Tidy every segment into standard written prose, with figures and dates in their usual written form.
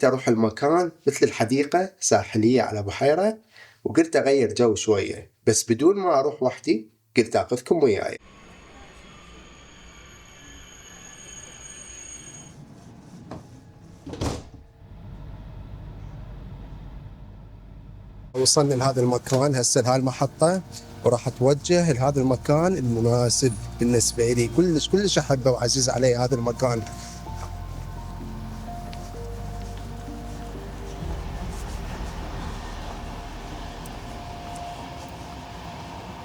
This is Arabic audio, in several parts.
أروح المكان مثل الحديقة ساحلية على بحيرة، وقلت أغير جو شوية، بس بدون ما أروح وحدي قلت أخذكم وياي. وصلنا لهذا المكان هسه لهاي المحطة، وراح أتوجه لهذا المكان المناسب بالنسبة لي، كلش أحبه وعزيز علي هذا المكان.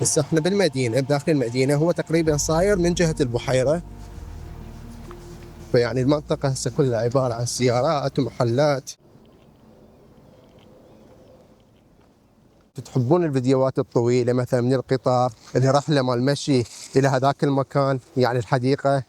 بس احنا بالمدينة، بداخل المدينة، هو تقريبا صاير من جهة البحيرة، فيعني المنطقة هسه كلها عبارة عن سيارات ومحلات. تحبون الفيديوهات الطويلة مثلا من القطار اللي رحلة مال مشي إلى هذاك المكان، يعني الحديقة،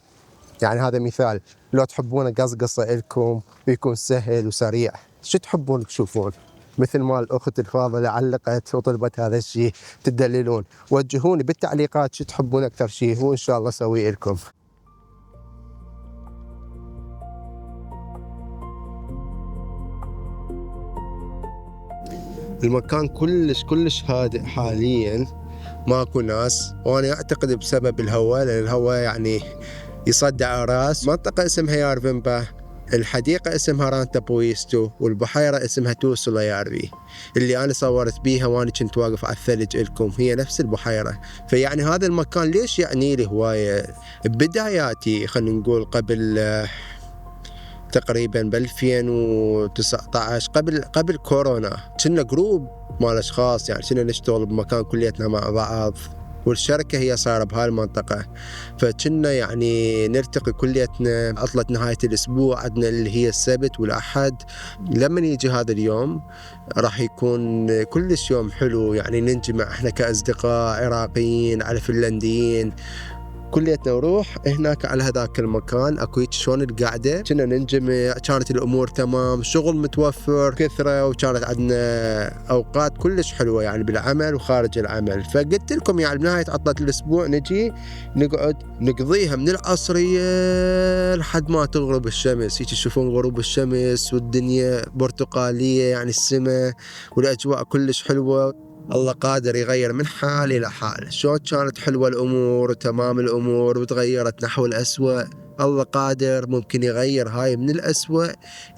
يعني هذا مثال. لو تحبون قصقصة إلكم ويكون سهل وسريع، شو تحبون تشوفون؟ مثل ما الأخت الفاضلة علقت وطلبت هذا الشيء، تدللون، وجهوني بالتعليقات شو تحبون أكثر شيء، وإن شاء الله أسويه لكم. المكان كلش هادئ حاليا، ماكو ناس، وانا اعتقد بسبب الهواء، لان الهواء يعني يصدع راس. منطقة اسمها يارفنبا، الحديقة اسمها رانتا بويستو، والبحيرة اسمها توسولا يارفي اللي انا صورت بيها وانا كنت واقف على الثلج لكم، هي نفس البحيرة. فيعني هذا المكان ليش يعني لي هواية؟ بداياتي خلينا نقول قبل تقريبا ب 2019، قبل كورونا، كنا جروب مال اشخاص، يعني كنا نشتغل بمكان كليتنا مع بعض، والشركة هي صايرة بهاي المنطقة. فكنا يعني نلتقي كليتنا عطلة نهاية الأسبوع، عندنا اللي هي السبت والأحد. لما يجي هذا اليوم راح يكون كلش يوم حلو، يعني ننجمع احنا كأصدقاء عراقيين على فنلنديين كليتنا، نروح هناك على هذاك المكان. اكو هيك شلون القعده، كنا ننجمع، كانت الامور تمام، شغل متوفر كثره، وكانت عندنا اوقات كلش حلوه يعني بالعمل وخارج العمل. فقلت لكم يعني بنهايه عطله الاسبوع نجي نقعد نقضيها من العصريه لحد ما تغرب الشمس. هيك تشوفون غروب الشمس والدنيا برتقاليه، يعني السماء والاجواء كلش حلوه. الله قادر يغير من حال إلى حال. شلون كانت حلوة الأمور وتمام الأمور وتغيرت نحو الأسوأ، الله قادر ممكن يغير هاي من الأسوأ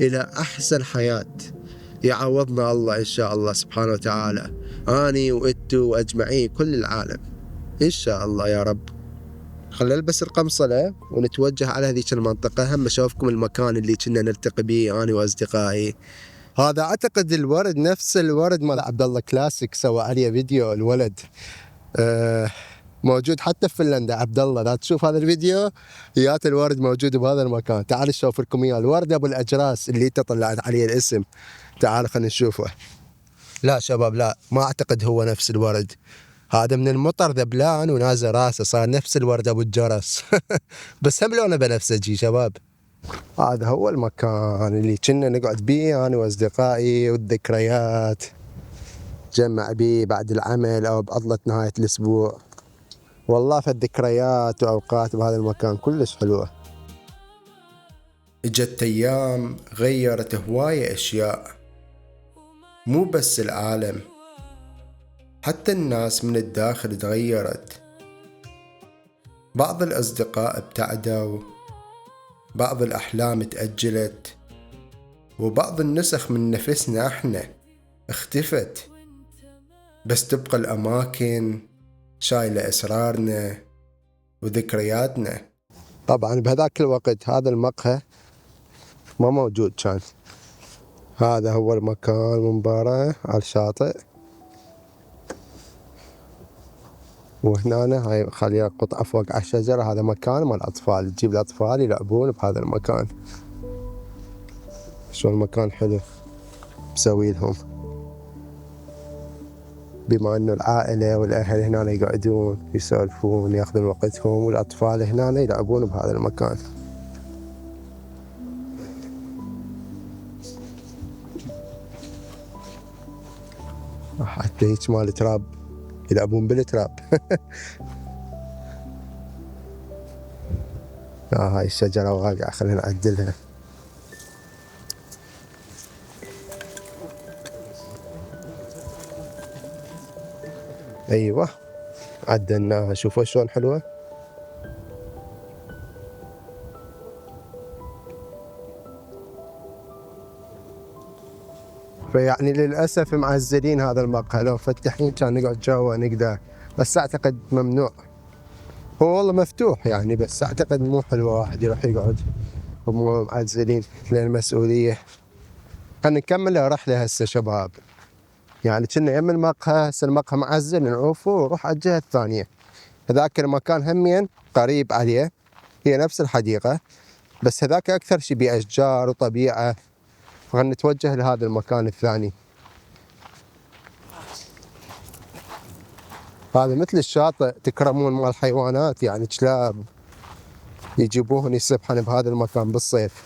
إلى أحسن حياة. يعوضنا الله إن شاء الله سبحانه وتعالى، أني وإنتو وأجمعين كل العالم إن شاء الله يا رب. خلينا نلبس القمصلة ونتوجه على هذيك المنطقة، هم أشوفكم المكان اللي كنا نلتقي به أنا وأصدقائي. هذا اعتقد الورد نفس الورد مال عبد الله كلاسيك، سوى عليه فيديو الولد. موجود حتى في فنلندا. عبد الله لا تشوف هذا الفيديو، يات الورد موجود بهذا المكان. تعال اشوف لكم اياه، الورد ابو الاجراس اللي انت طلعت عليه الاسم. تعال خلينا نشوفه. لا شباب، لا، ما اعتقد هو نفس الورد. هذا من المطر ذبلان ونازل راسه، صار نفس الورد ابو الجرس. بس هم لونه بنفسجي شباب. هذا هو المكان اللي كنا نقعد بيه أنا وأصدقائي، والذكريات جمع بيه بعد العمل أو بعطلة نهاية الأسبوع. والله فالذكريات وأوقات بهذا المكان كلش حلوة. اجت أيام غيرت هواية أشياء، مو بس العالم، حتى الناس من الداخل تغيرت. بعض الأصدقاء ابتعدوا، بعض الأحلام تأجلت، وبعض النسخ من نفسنا احنا اختفت. بس تبقى الأماكن شايلة أسرارنا وذكرياتنا. طبعا بهذاك الوقت هذا المقهى ما موجود كان. هذا هو المكان من برا على الشاطئ، وهنا هاي خليها قطعة فوق على الشجرة. هذا مكان مال الأطفال، تجيب الأطفال يلعبون بهذا المكان. شو المكان حلو مسوي لهم، بما انه العائلة والاهل هنا يقعدون يسولفون ياخذون وقتهم، والاطفال هنا يلعبون بهذا المكان. حتى هيك مال تراب، يلعبون بالتراب. هاي الشجرة واقعة، خلينا نعدلها. ايوه عدلناها، شوفوا شلون حلوة. فيعني للأسف معزلين هذا المقهى، لو فتحين كان نقعد جوا نقدر، بس أعتقد ممنوع. هو والله مفتوح يعني، بس أعتقد مو حلوة واحد يروح يقعد هم معزلين للمسؤولية. خلينا نكمل الرحلة هسه شباب. يعني كنا يم المقهى، هسه المقهى معزل نعوفه ونروح على الجهة الثانية. هذاك المكان همين قريب عليه، هي نفس الحديقة، بس هذاك أكثر شي بأشجار وطبيعة، فخلنا نتوجه لهذا المكان الثاني. هذا مثل الشاطئ تكرمون مال الحيوانات، يعني كلاب يجيبوهن يسبحن بهذا المكان بالصيف.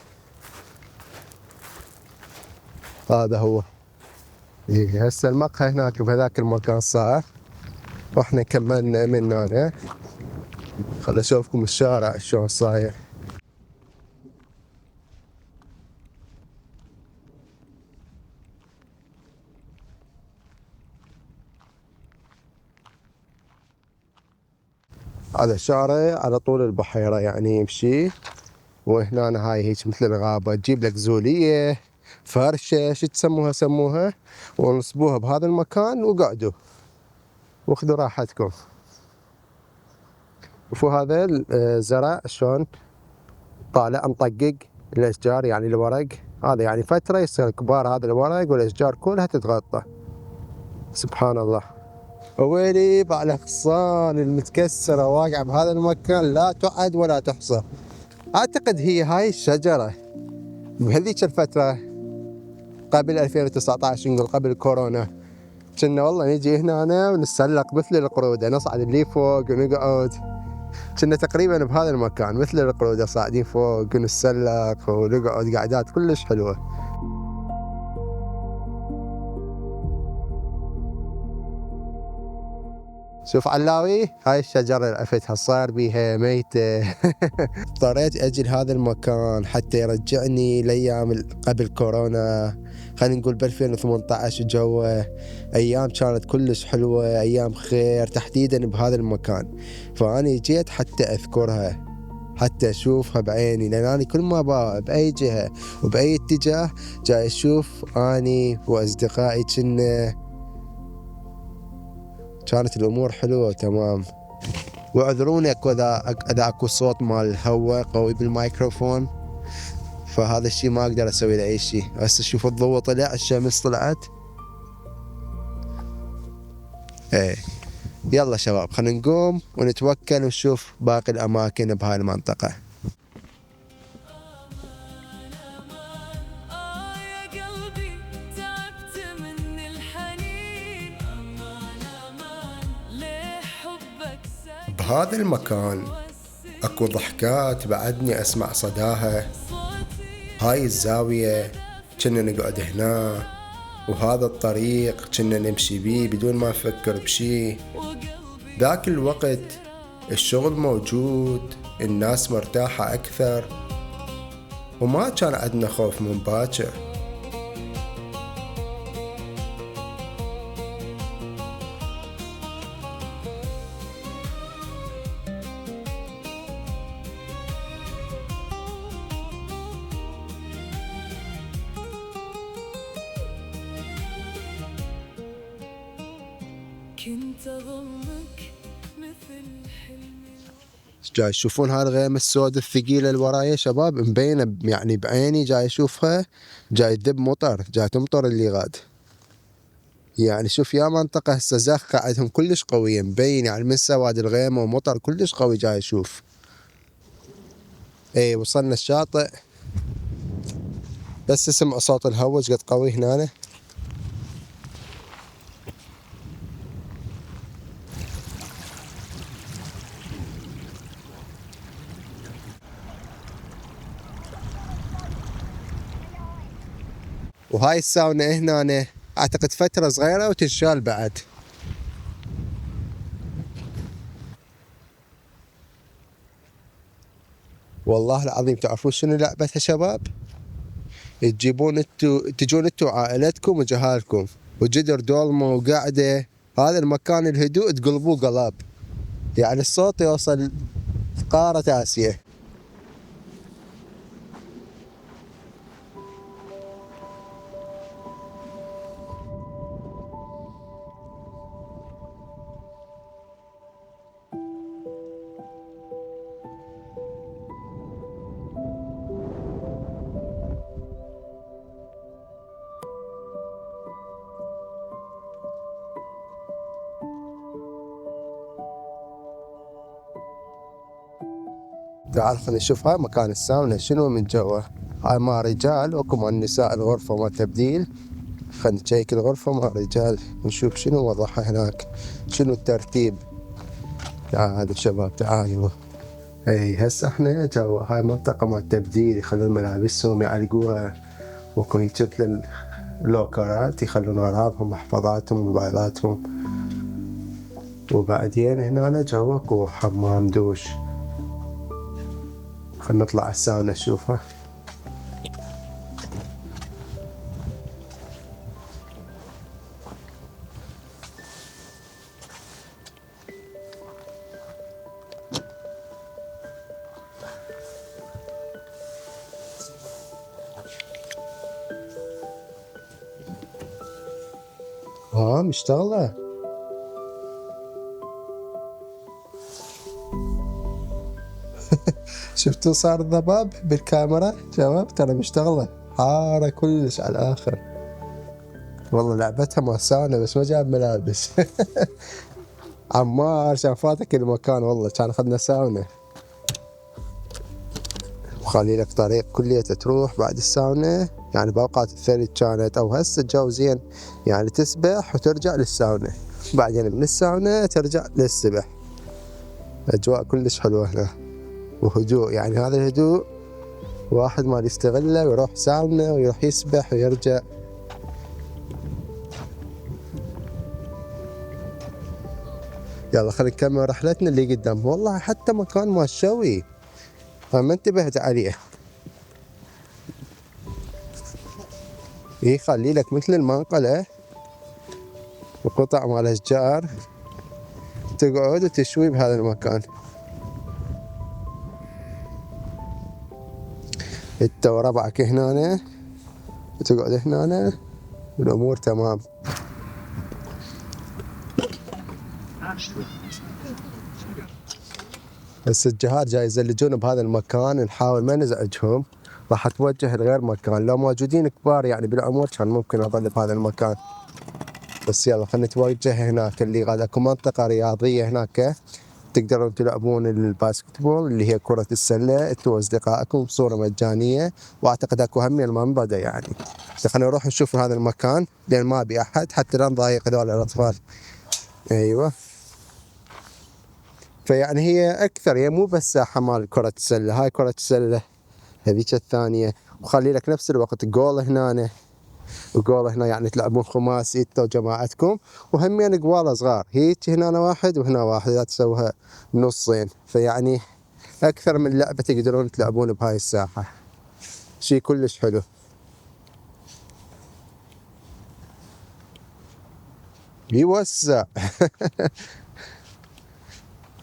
هذا هو. إيه هسه المقهى هناك بهذاك المكان صار، واحنا كملنا من هنا. خل اشوفكم الشارع شلون صاير. هذا شارع على طول البحيرة يعني يمشي، وهنا هاي هيك مثل الغابة، تجيب لك زولية فرشة شو تسموها سموها، ونصبوها بهذا المكان وقعدوا واخذوا راحتكم. شوفوا هذا الزرع شلون طالع مطقق، الاشجار يعني الورق هذا يعني فترة يصير كبار هذا الورق والاشجار كلها تتغطى. سبحان الله. ويلي على الاغصان المتكسرة واقعة بهذا المكان لا تعد ولا تحصى. اعتقد هي هاي الشجرة بهذيك الفترة قبل 2019 نقول قبل كورونا، كنا والله نجي هنا ونتسلق مثل القرودة، نصعد اللي فوق ونقعد. كنا تقريبا بهذا المكان مثل القرودة صاعدين فوق ونتسلق ونقعد قعدات كلش حلوة. شوف علاوي هاي الشجرة اللي عفتها صار بيها ميتة. اضطريت اجي لهذا المكان حتى يرجعني لايام قبل كورونا، خلينا نقول ب 2018 جوا. ايام كانت كلش حلوة، ايام خير تحديدا بهذا المكان. فاني جيت حتى اذكرها، حتى اشوفها بعيني، لان اني كل ما باي جهة وباي اتجاه جاي اشوف اني واصدقائي كانت الامور حلوة تمام. واعذروني اذا اكو صوت مال الهواء قوي بالميكروفون، فهذا الشيء ما اقدر اسوي له اي شيء. هسه شوف الضوء طلع، الشمس طلعت. ايه يلا شباب خلينا نقوم ونتوكل ونشوف باقي الاماكن بهاي المنطقة. بهذا المكان اكو ضحكات بعدني اسمع صداها. هاي الزاوية كنا نقعد هنا، وهذا الطريق كنا نمشي بيه بدون ما نفكر بشي. ذاك الوقت الشغل موجود، الناس مرتاحة أكثر، وما كان عندنا خوف من باكر. كنت أظنك مثل حلمي. جاي تشوفون هاي الغيمة السوداء الثقيلة اللي ورايا شباب، مبينة يعني بعيني، جاي اشوفها جاي تذب مطر، جاي تمطر اللي غاد. يعني شوف يا منطقة هسه زخة عندهم كلش قوية، مبين يعني من سواد الغيمة ومطر كلش قوي جاي اشوف. اي وصلنا الشاطئ، بس اسمع صوت الهواء قد قوي هنا. وهاي الساونا هنا اعتقد فترة صغيرة وتنشال بعد. والله العظيم تعرفون شنو لعبتها شباب؟ تجون انتو وعائلتكم وجهالكم وجدر دولمة وقاعدة هذا المكان الهدوء تقلبوه قلاب، يعني الصوت يوصل قارة آسيا. تعال خلينا نشوف هاي مكان الساونا شنو من جوا. هاي مع رجال وكم النساء الغرفة ما تبديل. خلينا نشيك الغرفة مع رجال نشوف شنو وضعها هناك، شنو الترتيب. تعالوا شباب تعالوا. اي هسه احنا جوا هاي منطقة مال تبديل، يخلون ملابسهم يعلقوها ويكون يجيب اللوكرات يخلون اغراضهم محفظاتهم وموبايلاتهم. وبعدين هنا جوا اكو حمام دوش. خلنا نطلع الساونا نشوفها. مشتغلة. شفتوا صار الضباب بالكاميرا شباب، ترى مشتغلة حارة كلش على الآخر. والله لعبتها مال ساونا بس ما جاب ملابس. عمار كان فاتك المكان والله، كان اخذنا ساونا. وخلي لك طريق كلية تروح بعد الساونا، يعني بأوقات الثلج كانت أو هسه الجو زين، يعني تسبح وترجع للساونا، بعدين من الساونا ترجع للسبح. أجواء كلش حلوة هنا وهدوء، يعني هذا الهدوء واحد ما يستغله ويروح ساونا ويروح يسبح ويرجع. يلا خلينا نكمل رحلتنا اللي قدام. والله حتى مكان ما شوي ما انتبهت عليه. يخلي لك مثل المنقلة وقطع مال أشجار تقعد وتشوي بهذا المكان. انت وربعك هنا وتقعد هنا والأمور تمام. بس الجهات جاي يزلجون بهذا المكان، نحاول ما نزعجهم، راح اتوجه لغير مكان. لو موجودين كبار يعني بالعمر كان ممكن اظل بهذا المكان. بس يلا خلينا نتوجه هناك اللي قاعد اكو منطقة رياضية هناك تقدرون تلعبون الباسكتبول اللي هي كرة السلة انتوا واصدقائكم بصورة مجانية، واعتقد اكو هم المنضدة يعني. خلينا نروح نشوف هذا المكان لان ما ابي احد حتى لا نضايق هذول الاطفال. ايوه فيعني هي اكثر، هي مو بس ساحة مال كرة السلة، هاي كرة السلة هذيك الثانية، وخلي لك نفس الوقت جول هنا وجول هنا، يعني تلعبون خماسي انت وجماعتكم، وهمين قوالة صغار هيك هنا واحد وهنا واحد لا تسويها نصين، فيعني اكثر من لعبة تقدرون تلعبون بهاي الساحة، شي كلش حلو. يوسع.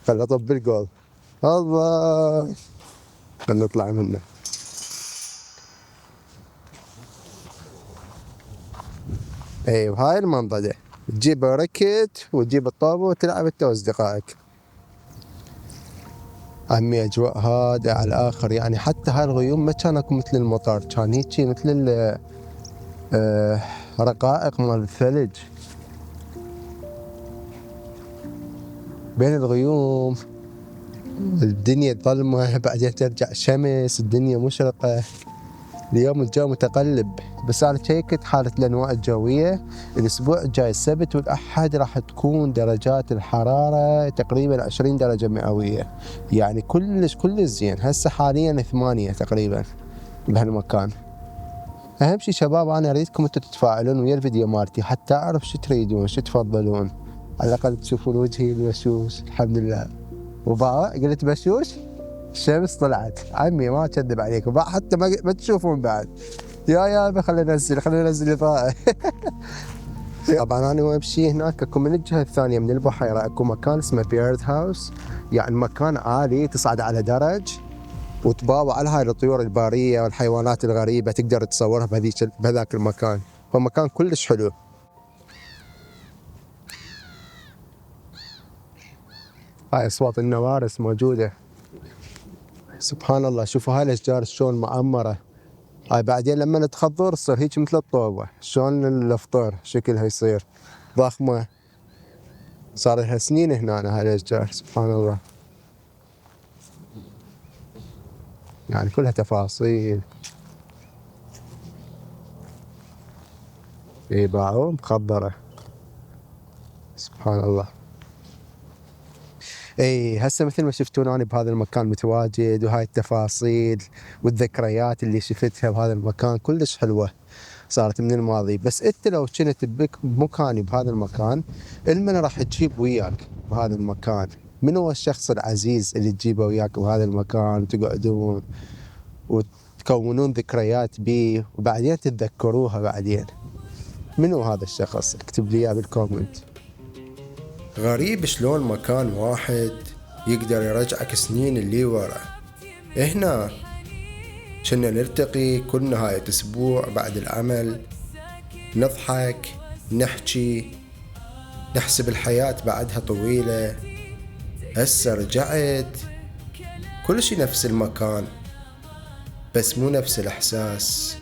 خل اطب الجول. الله خلنا نطلع منه. ايوه هاي المنضدة تجيب ركت وتجيب الطابة وتلعب انت واصدقائك. عمي اجواء هادئة على الاخر، يعني حتى هاي الغيوم ما كان اكو مثل المطر، كان هيجي مثل رقائق مال الثلج بين الغيوم. الدنيا ظلمة بعدين ترجع شمس، الدنيا مشرقة. اليوم الجو متقلب، بس انا شيكت حالة الانواع الجوية الاسبوع الجاي السبت والاحد راح تكون درجات الحرارة تقريبا 20 درجة مئوية، يعني كلش زين. هسه حاليا 8 تقريبا بهالمكان. اهم شي شباب انا اريدكم انتم تتفاعلون ويا الفيديو مالتي حتى اعرف شو تريدون شو تفضلون، على الاقل تشوفون وجهي البشوش الحمد لله. وبا قلت بشوش الشمس طلعت عمي ما اكذب عليكم، حتى ما تشوفون بعد. يا خلينا ننزل اضاءة. طبعا انا وامشي هناك اكو من الجهه الثانيه من البحيره اكو مكان اسمه بيرد هاوس، يعني مكان عالي تصعد على درج وتباوع على هاي الطيور الباريه والحيوانات الغريبه تقدر تصورها بهذاك المكان، فمكان كلش حلو. هاي اصوات النوارس موجوده. سبحان الله، شوفوا هاي الاشجار شلون معمره. هاي بعدين لما تخضر تصير هيك مثل الطوبه، شلون الفطور شكلها يصير ضخمه. صار لها سنين هنا هاي الاشجار، سبحان الله، يعني كلها تفاصيل. باعوا مخضره، سبحان الله. اي هسه مثل ما شفتون انا بهذا المكان متواجد، وهاي التفاصيل والذكريات اللي شفتها بهذا المكان كلش حلوه، صارت من الماضي. بس انت لو كنت بمكاني بهذا المكان، المن راح تجيب وياك بهذا المكان؟ من هو الشخص العزيز اللي تجيبه وياك بهذا المكان وتقعدون وتكونون ذكريات بيه وبعدين تتذكروها بعدين؟ منو هذا الشخص؟ اكتب لي اياه بالكومنت. غريب شلون مكان واحد يقدر يرجعك سنين اللي ورا. هنا كنا نلتقي كل نهاية أسبوع بعد العمل، نضحك، نحكي، نحسب الحياة بعدها طويلة. هسه رجعت كل شي نفس المكان، بس مو نفس الإحساس.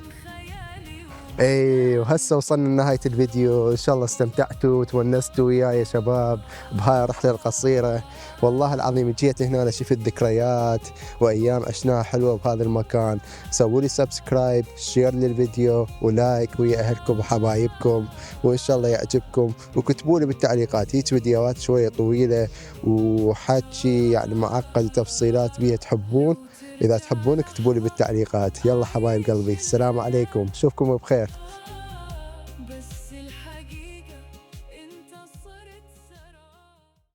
اي وهسه وصلنا لنهاية الفيديو، ان شاء الله استمتعتوا وتونستوا وياي يا شباب بهاي الرحلة القصيرة. والله العظيم جيت هنا شفت ذكريات وايام عشناها حلوة بهذا المكان. سووا لي سبسكرايب، شير للفيديو ولايك ويا اهلكم وحبايبكم، وان شاء الله يعجبكم. وكتبوا لي بالتعليقات هيك فيديوهات شوية طويلة وحكي يعني معقد وتفصيلات بيها تحبون. إذا تحبون اكتبوا لي بالتعليقات. يلا حبايب قلبي، السلام عليكم، اشوفكم بخير.